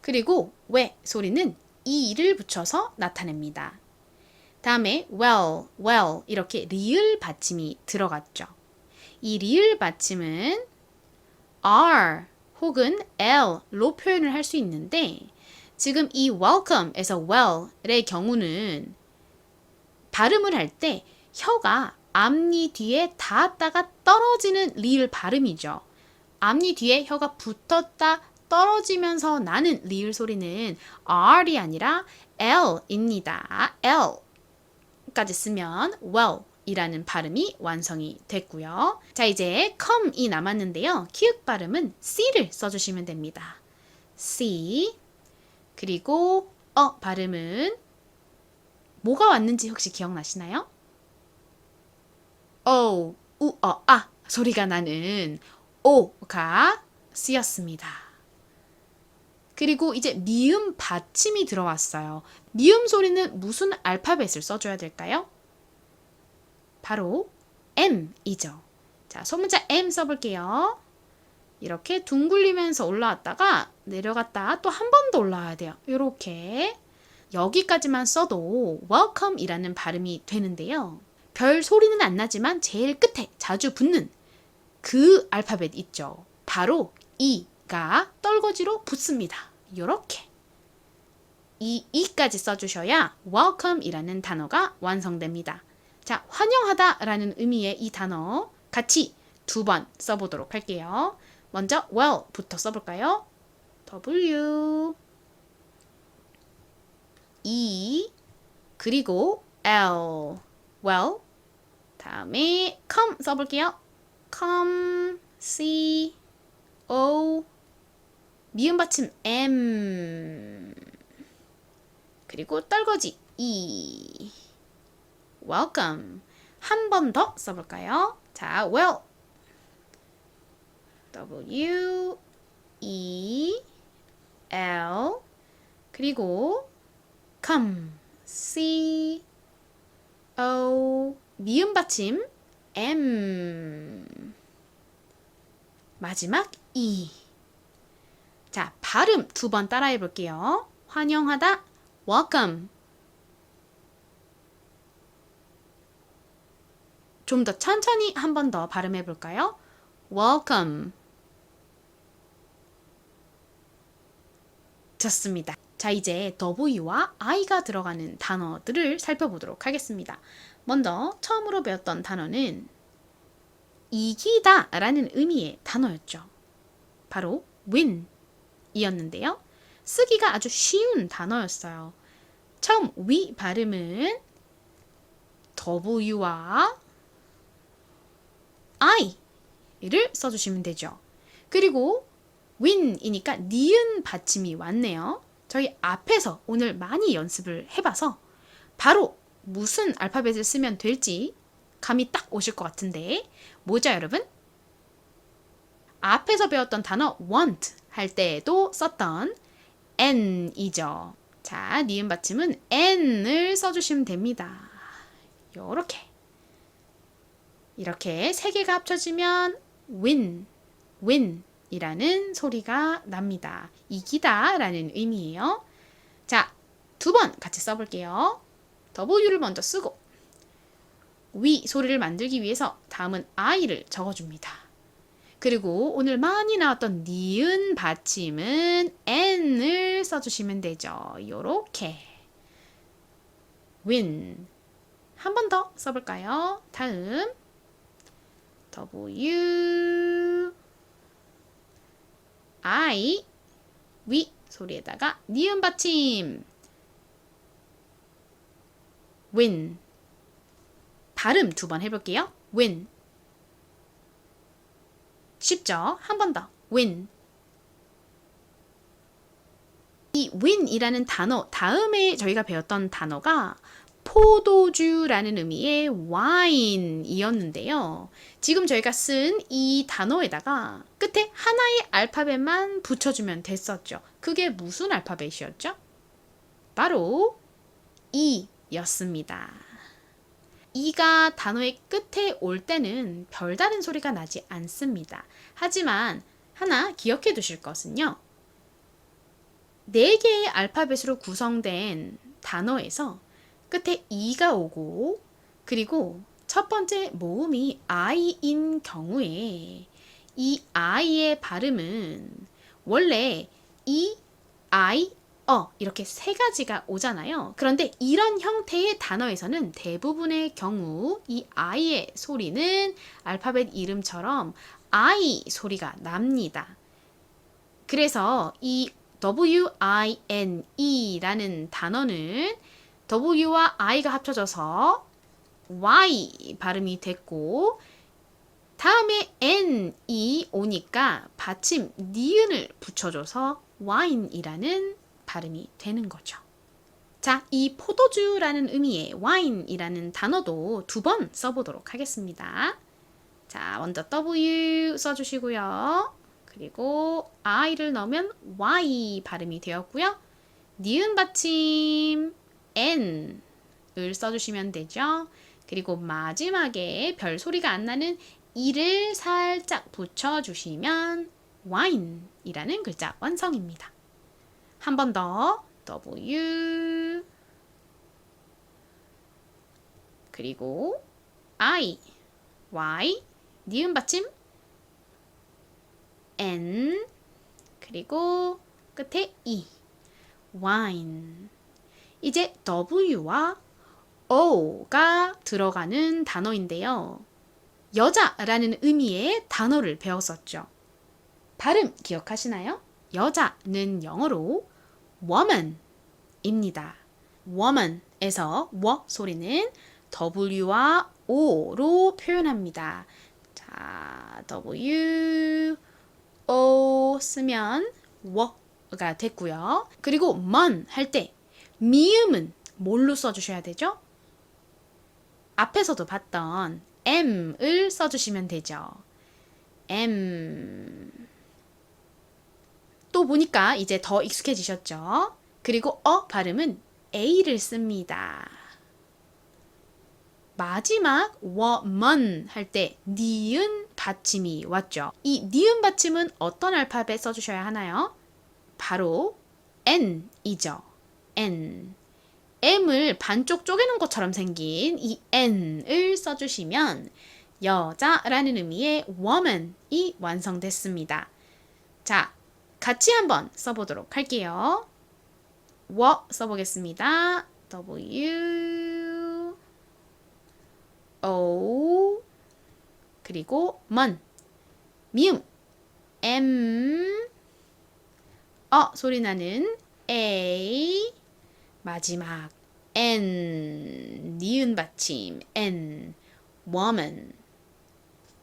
그리고 왜 소리는 e를 붙여서 나타냅니다. 다음에 well 이렇게 리을 받침이 들어갔죠. 이 리을 받침은 R 혹은 L로 표현을 할 수 있는데 지금 이 welcome에서 well의 경우는 발음을 할 때 혀가 앞니 뒤에 닿았다가 떨어지는 리을 발음이죠. 앞니 뒤에 혀가 붙었다 떨어지면서 나는 리을 소리는 R이 아니라 L입니다. L까지 쓰면 well 이라는 발음이 완성이 됐고요. 자, 이제 come이 남았는데요. 키읔 발음은 C를 써주시면 됩니다. C. 그리고 발음은 뭐가 왔는지 혹시 기억나시나요? 오, 우, 아 소리가 나는 O가 C였습니다. 그리고 이제 미음 받침이 들어왔어요. 미음 소리는 무슨 알파벳을 써줘야 될까요? 바로 M이죠. 자, 소문자 M 써볼게요. 이렇게 둥글리면서 올라왔다가 내려갔다 또 한 번 더 올라와야 돼요. 이렇게 여기까지만 써도 welcome 이라는 발음이 되는데요. 별 소리는 안 나지만 제일 끝에 자주 붙는 그 알파벳 있죠. 바로 E가 떨거지로 붙습니다. 이렇게 이 E까지 써주셔야 welcome 이라는 단어가 완성됩니다. 자, 환영하다 라는 의미의 이 단어 같이 두 번 써보도록 할게요. 먼저 well부터 써볼까요? W, E, 그리고 L, well. 다음에 come 써볼게요. come, C, O, 미음 받침 M, 그리고 떨거지 E. welcome. 한 번 더 써볼까요? 자, well. W, E, L, 그리고 come, C, O, 미음 받침 M, 마지막 E. 자, 발음 두 번 따라해 볼게요. 환영하다, welcome. 좀 더 천천히 한 번 더 발음해 볼까요? welcome. 좋습니다. 자, 이제 W와 I가 들어가는 단어들을 살펴보도록 하겠습니다. 먼저 처음으로 배웠던 단어는 이기다 라는 의미의 단어였죠. 바로 win 이었는데요. 쓰기가 아주 쉬운 단어였어요. 처음 위 발음은 W와 I를 써주시면 되죠. 그리고 win이니까 니은 받침이 왔네요. 저희 앞에서 오늘 많이 연습을 해봐서 바로 무슨 알파벳을 쓰면 될지 감이 딱 오실 것 같은데 뭐죠, 여러분? 앞에서 배웠던 단어 want 할 때에도 썼던 n이죠. 자, 니은 받침은 n을 써주시면 됩니다. 이렇게 세 개가 합쳐지면 win 이라는 소리가 납니다. 이기다 라는 의미예요. 자, 두 번 같이 써볼게요. W를 먼저 쓰고 위 소리를 만들기 위해서 다음은 I를 적어줍니다. 그리고 오늘 많이 나왔던 니은 받침은 N을 써주시면 되죠. 요렇게 win. 한 번 더 써볼까요? 다음 W, I, 위 소리에다가 니은 받침 win. 발음 2번 해볼게요. win. 쉽죠? 한 번 더. win. 이 win이라는 단어 다음에 저희가 배웠던 단어가 포도주라는 의미의 wine이었는데요. 지금 저희가 쓴 이 단어에다가 끝에 하나의 알파벳만 붙여주면 됐었죠. 그게 무슨 알파벳이었죠? 바로 E였습니다. E가 단어의 끝에 올 때는 별다른 소리가 나지 않습니다. 하지만 하나 기억해 두실 것은요. 4개의 알파벳으로 구성된 단어에서 끝에 E가 오고 그리고 첫 번째 모음이 I인 경우에 이 I의 발음은 원래 E, I, 이렇게 3가지가 오잖아요. 그런데 이런 형태의 단어에서는 대부분의 경우 이 I의 소리는 알파벳 이름처럼 I 소리가 납니다. 그래서 이 W-I-N-E라는 단어는 W와 I가 합쳐져서 Y 발음이 됐고 다음에 N이 오니까 받침 니은을 붙여줘서 wine이라는 발음이 되는 거죠. 자, 이 포도주라는 의미의 wine이라는 단어도 2번 써보도록 하겠습니다. 자, 먼저 W 써주시고요. 그리고 I를 넣으면 Y 발음이 되었고요. 니은 받침 N을 써주시면 되죠. 그리고 마지막에 별 소리가 안 나는 E를 살짝 붙여주시면 wine이라는 글자 완성입니다. 한 번 더 W 그리고 I, Y, 니은 받침 N 그리고 끝에 E, wine. 이제 W와 O가 들어가는 단어인데요. 여자라는 의미의 단어를 배웠었죠. 발음 기억하시나요? 여자는 영어로 woman입니다. woman에서 워 소리는 W와 O로 표현합니다. 자, W, O 쓰면 워가 됐고요. 그리고 man 할 때 미음은 뭘로 써주셔야 되죠? 앞에서도 봤던 M을 써주시면 되죠. M. 또 보니까 이제 더 익숙해지셨죠? 그리고 발음은 A를 씁니다. 마지막 woman 할 때 니은 받침이 왔죠. 이 니은 받침은 어떤 알파벳 써주셔야 하나요? 바로 N이죠. N. M을 반쪽 쪼개는 것처럼 생긴 이 N을 써주시면 여자라는 의미의 woman이 완성됐습니다. 자, 같이 한번 써보도록 할게요. 워 써보겠습니다. W, O, 그리고 man, 미음, M, 소리 나는 A, 마지막 N, 니은 받침 N, woman.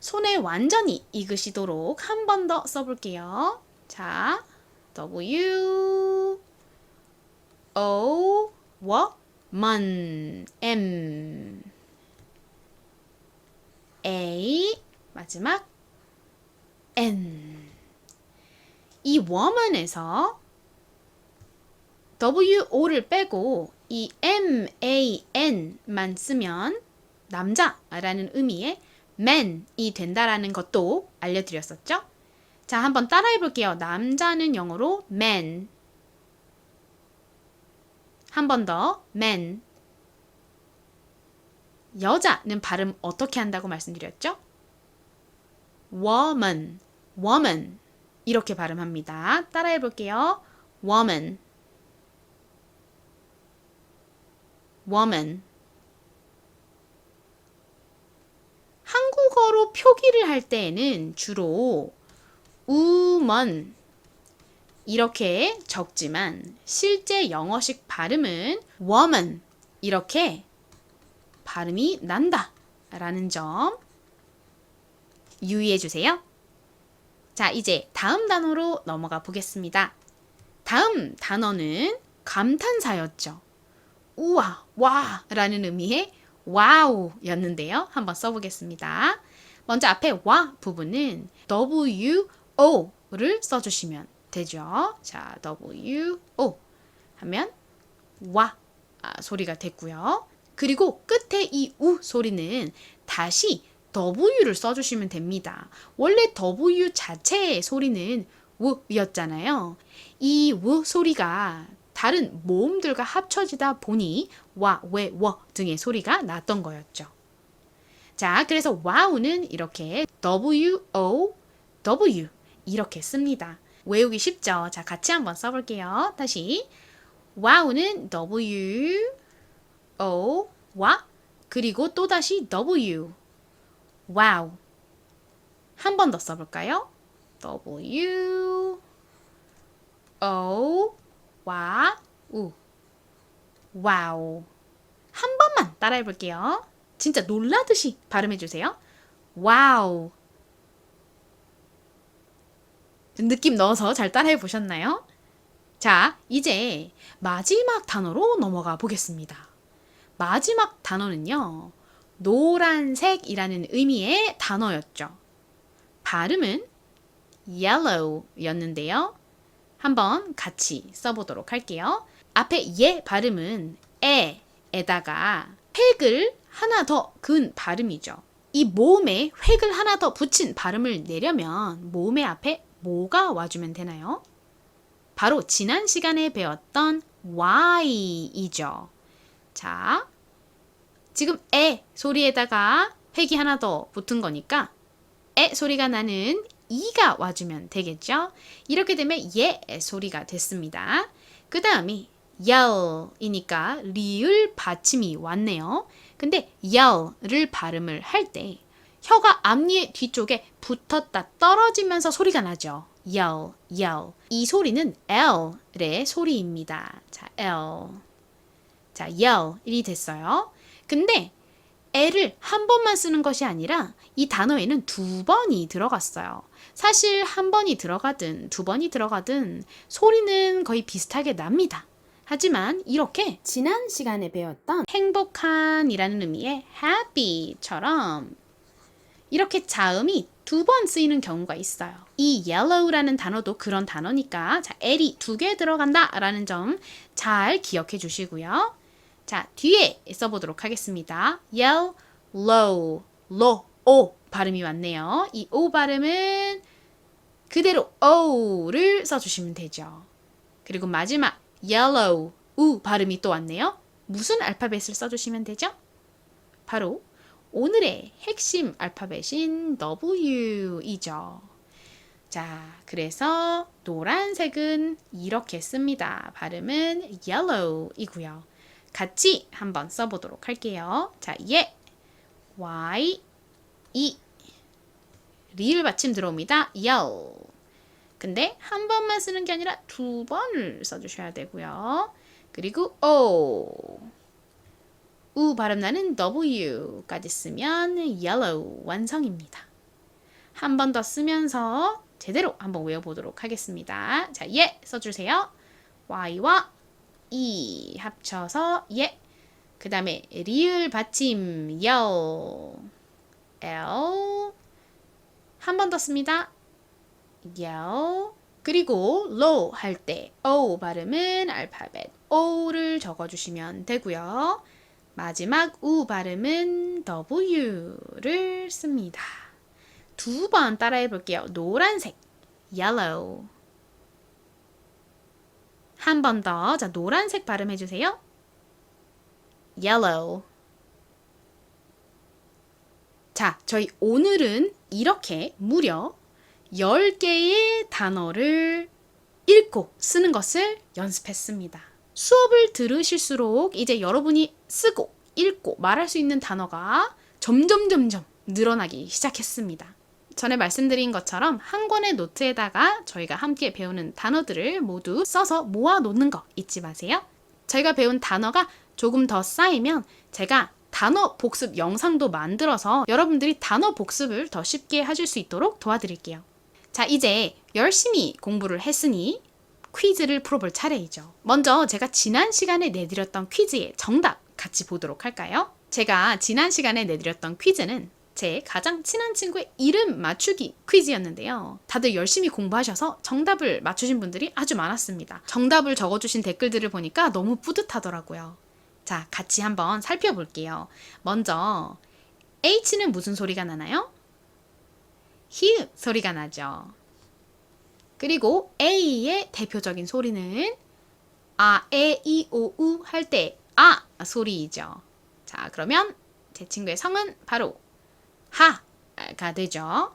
손에 완전히 익으시도록 한 번 더 써볼게요. 자, W, O, woman, M, A, 마지막 N. 이 woman에서 WO를 빼고 이 MAN만 쓰면 남자라는 의미의 man이 된다라는 것도 알려드렸었죠? 자, 한번 따라해 볼게요. 남자는 영어로 man. 한 번 더, man. 여자는 발음 어떻게 한다고 말씀드렸죠? woman, woman. 이렇게 발음합니다. 따라해 볼게요. woman, woman. 한국어로 표기를 할 때에는 주로 woman 이렇게 적지만 실제 영어식 발음은 woman 이렇게 발음이 난다 라는 점 유의해 주세요. 자, 이제 다음 단어로 넘어가 보겠습니다. 다음 단어는 감탄사였죠. 우와, 와 라는 의미의 와우 였는데요. 한번 써보겠습니다. 먼저 앞에 와 부분은 WO를 써주시면 되죠. 자, WO 하면 와 소리가 됐고요. 그리고 끝에 이 우 소리는 다시 W를 써주시면 됩니다. 원래 W 자체의 소리는 우였잖아요. 이 우 소리가 다른 모음들과 합쳐지다 보니 와, 왜, 워 등의 소리가 났던 거였죠. 자, 그래서 와우는 이렇게 W-O-W 이렇게 씁니다. 외우기 쉽죠? 자, 같이 한번 써볼게요. 다시 와우는 W, O, 와 그리고 또다시 W 와우 한 번 더 써볼까요? W, O, 와, 우 와우 한 번만 따라해 볼게요. 진짜 놀라듯이 발음해 주세요. 와우 느낌 넣어서 잘 따라해 보셨나요? 자, 이제 마지막 단어로 넘어가 보겠습니다. 마지막 단어는요. 노란색이라는 의미의 단어였죠. 발음은 yellow 였는데요. 한번 같이 써보도록 할게요. 앞에 예 발음은 에에다가 획을 하나 더 그은 발음이죠. 이 모음에 획을 하나 더 붙인 발음을 내려면 모음의 앞에 뭐가 와주면 되나요? 바로 지난 시간에 배웠던 Y이죠. 자, 지금 에 소리에다가 획이 하나 더 붙은 거니까 에 소리가 나는 이가 와주면 되겠죠? 이렇게 되면 예 소리가 됐습니다. 그 다음에 yell이니까 리을 받침이 왔네요. 근데 yell를 발음을 할 때 혀가 앞니의 뒤쪽에 붙었다 떨어지면서 소리가 나죠. yell, yell. 이 소리는 L의 소리입니다. 자, L. 자, yell이 됐어요. 근데 L을 한 번만 쓰는 것이 아니라 이 단어에는 두 번이 들어갔어요. 사실 한 번이 들어가든 두 번이 들어가든 소리는 거의 비슷하게 납니다. 하지만 이렇게 지난 시간에 배웠던 행복한 이라는 의미의 happy처럼 이렇게 자음이 두 번 쓰이는 경우가 있어요. 이 yellow라는 단어도 그런 단어니까 자, L이 두 개 들어간다 라는 점 잘 기억해 주시고요. 자, 뒤에 써보도록 하겠습니다. yellow, low, o 발음이 왔네요. 이 o 발음은 그대로 o를 써주시면 되죠. 그리고 마지막 yellow, 우 발음이 또 왔네요. 무슨 알파벳을 써주시면 되죠? 바로 오늘의 핵심 알파벳인 W이죠. 자, 그래서 노란색은 이렇게 씁니다. 발음은 yellow이고요. 같이 한번 써보도록 할게요. 자, 예, Y, E, 리을 받침 들어옵니다. yell. 근데 한 번만 쓰는 게 아니라 두 번을 써주셔야 되고요. 그리고 O, 우 발음 나는 W까지 쓰면 yellow 완성입니다. 한 번 더 쓰면서 제대로 한번 외워보도록 하겠습니다. 자, 예 써주세요. Y와 E 합쳐서 예. 그 다음에 리을 받침 yell, L 한 번 더 씁니다. yell. 그리고 low 할 때 O 발음은 알파벳 O를 적어주시면 되고요. 마지막 우 발음은 W를 씁니다. 두 번 따라해 볼게요. 노란색, yellow. 한 번 더. 자, 노란색 발음해 주세요. yellow. 자, 저희 오늘은 이렇게 무려 10개의 단어를 읽고 쓰는 것을 연습했습니다. 수업을 들으실수록 이제 여러분이 쓰고 읽고 말할 수 있는 단어가 점점 늘어나기 시작했습니다. 전에 말씀드린 것처럼 한 권의 노트에다가 저희가 함께 배우는 단어들을 모두 써서 모아 놓는 거 잊지 마세요. 저희가 배운 단어가 조금 더 쌓이면 제가 단어 복습 영상도 만들어서 여러분들이 단어 복습을 더 쉽게 하실 수 있도록 도와드릴게요. 자, 이제 열심히 공부를 했으니 퀴즈를 풀어볼 차례이죠. 먼저 제가 지난 시간에 내드렸던 퀴즈의 정답 같이 보도록 할까요? 제가 지난 시간에 내드렸던 퀴즈는 제 가장 친한 친구의 이름 맞추기 퀴즈였는데요. 다들 열심히 공부하셔서 정답을 맞추신 분들이 아주 많았습니다. 정답을 적어주신 댓글들을 보니까 너무 뿌듯하더라고요. 자, 같이 한번 살펴볼게요. 먼저 H는 무슨 소리가 나나요? 히읗 소리가 나죠. 그리고 A의 대표적인 소리는 아, 에, 이, 오, 우 할 때 아 소리이죠. 자, 그러면 제 친구의 성은 바로 하가 되죠.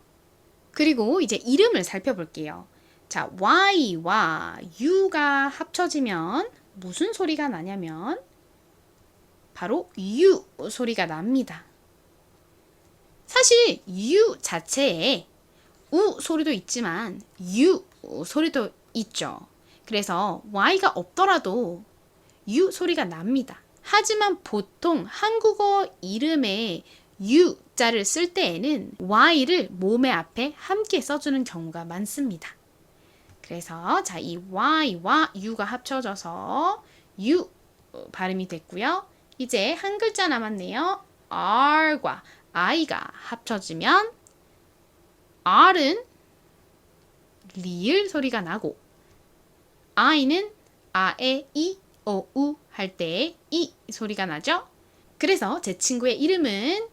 그리고 이제 이름을 살펴볼게요. 자, Y와 U가 합쳐지면 무슨 소리가 나냐면 바로 U 소리가 납니다. 사실 U 자체에 우 소리도 있지만 U 소리도 있죠. 그래서 Y가 없더라도 U 소리가 납니다. 하지만 보통 한국어 이름에 U자를 쓸 때에는 Y를 몸의 앞에 함께 써주는 경우가 많습니다. 그래서 자, 이 Y와 U가 합쳐져서 U 발음이 됐고요. 이제 한 글자 남았네요. R과 I가 합쳐지면 R은 리을 소리가 나고 I는 아, 에, 이, 오, 우 할 때 이 소리가 나죠. 그래서 제 친구의 이름은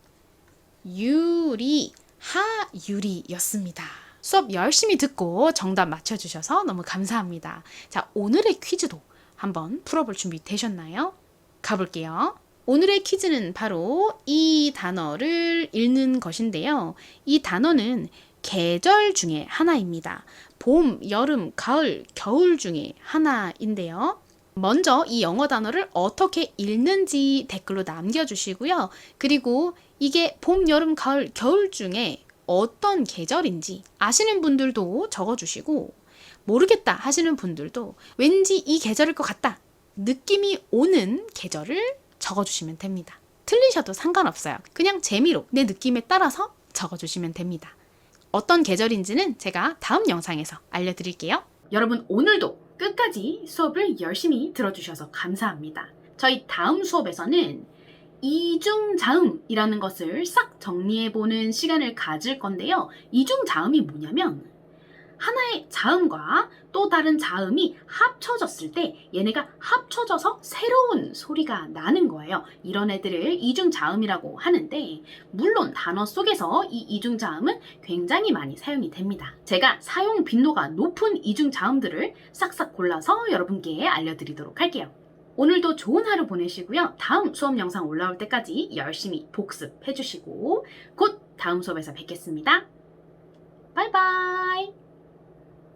유리, 하유리였습니다. 수업 열심히 듣고 정답 맞춰주셔서 너무 감사합니다. 자, 오늘의 퀴즈도 한번 풀어볼 준비 되셨나요? 가볼게요. 오늘의 퀴즈는 바로 이 단어를 읽는 것인데요. 이 단어는 계절 중에 하나입니다. 봄, 여름, 가을, 겨울 중에 하나인데요. 먼저 이 영어 단어를 어떻게 읽는지 댓글로 남겨주시고요. 그리고 이게 봄, 여름, 가을, 겨울 중에 어떤 계절인지 아시는 분들도 적어주시고 모르겠다 하시는 분들도 왠지 이 계절일 것 같다 느낌이 오는 계절을 적어주시면 됩니다. 틀리셔도 상관없어요. 그냥 재미로 내 느낌에 따라서 적어주시면 됩니다. 어떤 계절인지는 제가 다음 영상에서 알려드릴게요. 여러분, 오늘도 끝까지 수업을 열심히 들어주셔서 감사합니다. 저희 다음 수업에서는 이중자음이라는 것을 싹 정리해보는 시간을 가질 건데요. 이중자음이 뭐냐면 하나의 자음과 또 다른 자음이 합쳐졌을 때 얘네가 합쳐져서 새로운 소리가 나는 거예요. 이런 애들을 이중자음이라고 하는데 물론 단어 속에서 이 이중자음은 굉장히 많이 사용이 됩니다. 제가 사용 빈도가 높은 이중자음들을 싹싹 골라서 여러분께 알려드리도록 할게요. 오늘도 좋은 하루 보내시고요. 다음 수업 영상 올라올 때까지 열심히 복습해주시고 곧 다음 수업에서 뵙겠습니다. 바이바이.